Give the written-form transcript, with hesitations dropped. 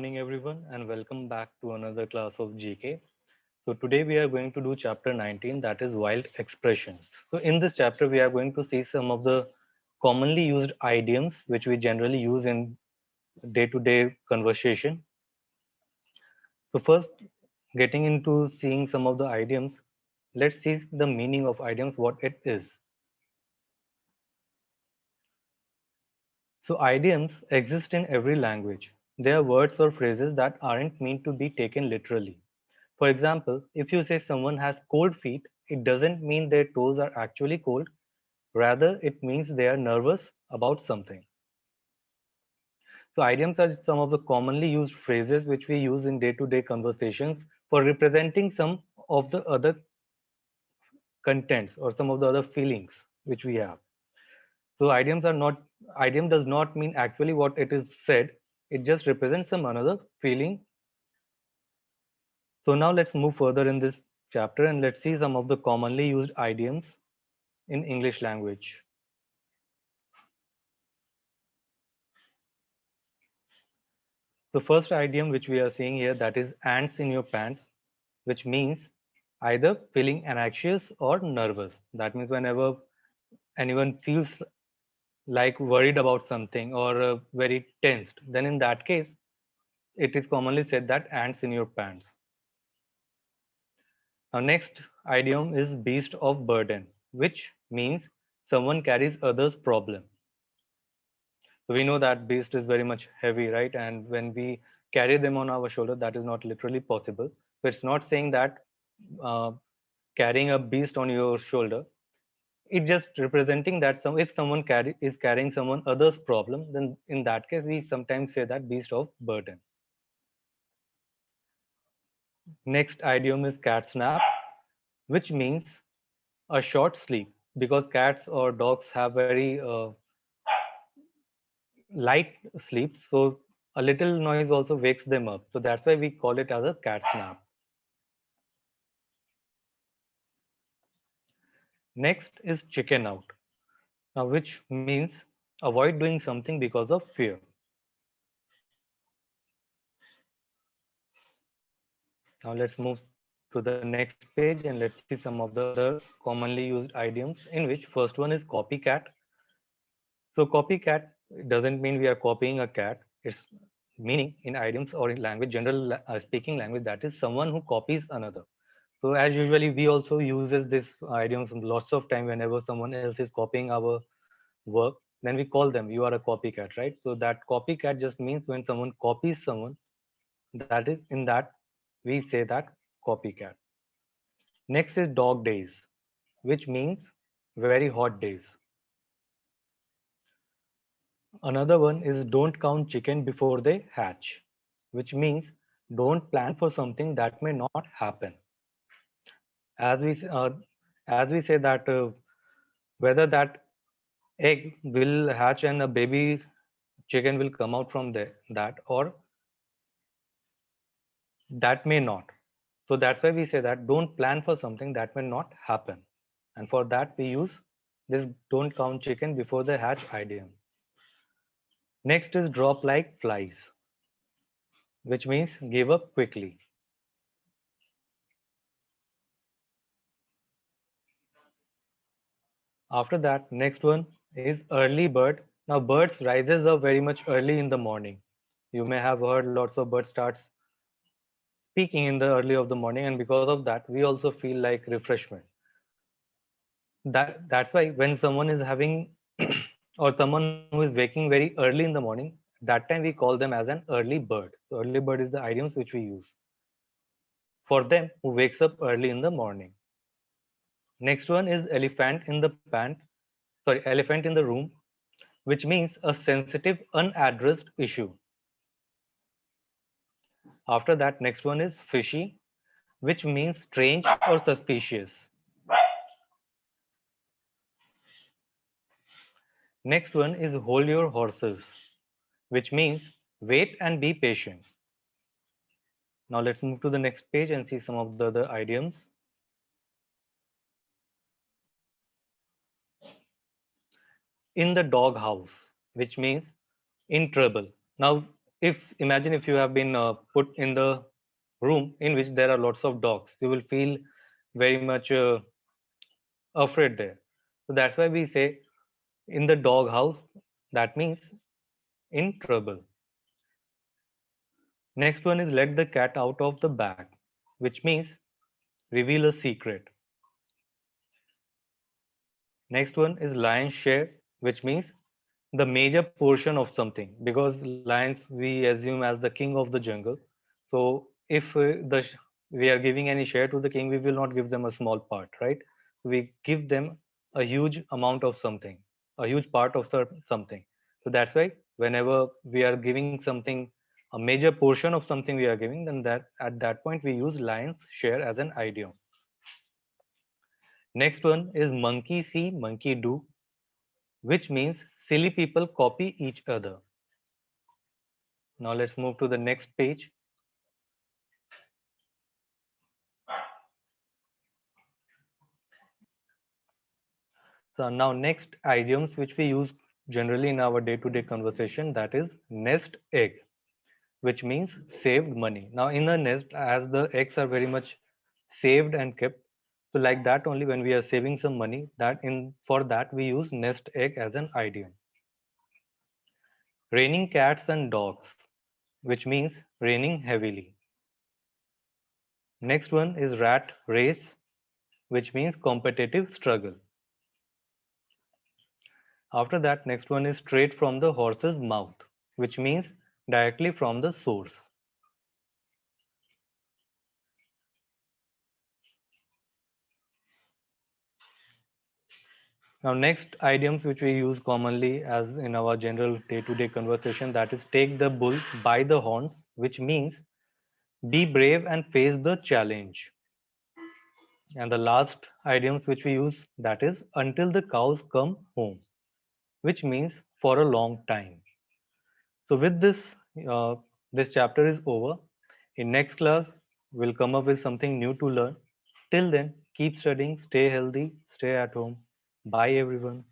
morning, everyone, and welcome back to another class of GK. So, today we are going to do chapter 19, that is wild expressions. So, in this chapter, we are going to see some of the commonly used idioms which we generally use in day to day conversation. So, first, getting into seeing some of the idioms, let's see the meaning of idioms, what it is. So, idioms exist in every language. They are words or phrases that aren't meant to be taken literally. For example, if you say someone has cold feet, it doesn't mean their toes are actually cold. Rather, it means they are nervous about something. So, idioms are some of the commonly used phrases which we use in day to day conversations for representing some of the other contents or some of the other feelings which we have. So, idiom does not mean actually what it is said, it just represents some another feeling. So, now let's move further in this chapter and let's see some of the commonly used idioms in English language. The first idiom which we are seeing here, that is ants in your pants, which means either feeling anxious or nervous. That means whenever anyone feels like worried about something or very tensed, then in that case, it is commonly said that ants in your pants. Now, next idiom is beast of burden, which means someone carries others' problem. So we know that beast is very much heavy, right? And when we carry them on our shoulder, that is not literally possible. So it's not saying that uh, carrying a beast on your shoulder. It's just representing that if someone is carrying someone other's problem, then in that case we sometimes say that beast of burden. Next idiom is cat nap, which means a short sleep, because cats or dogs have very light sleep, so a little noise also wakes them up. So that's why we call it as a cat nap. Next is chicken out, now which means avoid doing something because of fear. Now let's move to the next page and let's see some of the other commonly used idioms, in which first one is copycat. So copycat doesn't mean we are copying a cat. It's meaning in idioms or in language, general speaking language, that is someone who copies another. So as usually we also uses this idioms lots of time whenever someone else is copying our work, then we call them you are a copycat, right? So that copycat just means when someone copies someone, that is in that we say that copycat. Next is dog days, which means very hot days. Another one is don't count chicken before they hatch, which means don't plan for something that may not happen. As we say that whether that egg will hatch and a baby chicken will come out from there, that or that may not. So that's why we say that don't plan for something that may not happen. And for that we use this don't count chicken before they hatch idiom. Next is drop like flies, which means give up quickly. After that, next one is early bird. Now birds rises up very much early in the morning. You may have heard lots of birds starts speaking in the early of the morning, and because of that we also feel like refreshment. That's why when someone is having or someone who is waking very early in the morning, that time we call them as an early bird. So early bird is the idioms which we use for them who wakes up early in the morning. Next one is elephant in the room, which means a sensitive unaddressed issue. After that, next one is fishy, which means strange or suspicious. Next one is hold your horses, which means wait and be patient. Now let's move to the next page and see some of the other idioms. In the doghouse, which means in trouble. Now, if imagine if you have been put in the room in which there are lots of dogs, you will feel very much afraid there. So that's why we say in the dog house, that means in trouble. Next one is let the cat out of the bag, which means reveal a secret. Next one is lion's share, which means the major portion of something, because lions we assume as the king of the jungle. So if we are giving any share to the king, we will not give them a small part, right? We give them a huge amount of something, a huge part of something. So that's why whenever we are giving something, a major portion of something we are giving, then that at that point we use lion's share as an idiom. Next one is monkey see, monkey do, which means silly people copy each other. Now let's move to the next page. So now next idioms which we use generally in our day-to-day conversation, that is nest egg, which means saved money. Now in a nest, as the eggs are very much saved and kept, so like that only when we are saving some money, that in for that we use nest egg as an idiom. Raining cats and dogs, which means raining heavily. Next one is rat race, which means competitive struggle. After that, next one is straight from the horse's mouth, which means directly from the source. Now, next idioms which we use commonly as in our general day-to-day conversation, that is take the bull by the horns, which means be brave and face the challenge. And the last idioms which we use, that is until the cows come home, which means for a long time. So with this, uh, this chapter is over. In next class, we'll come up with something new to learn. Till then, keep studying, stay healthy, stay at home. Bye everyone.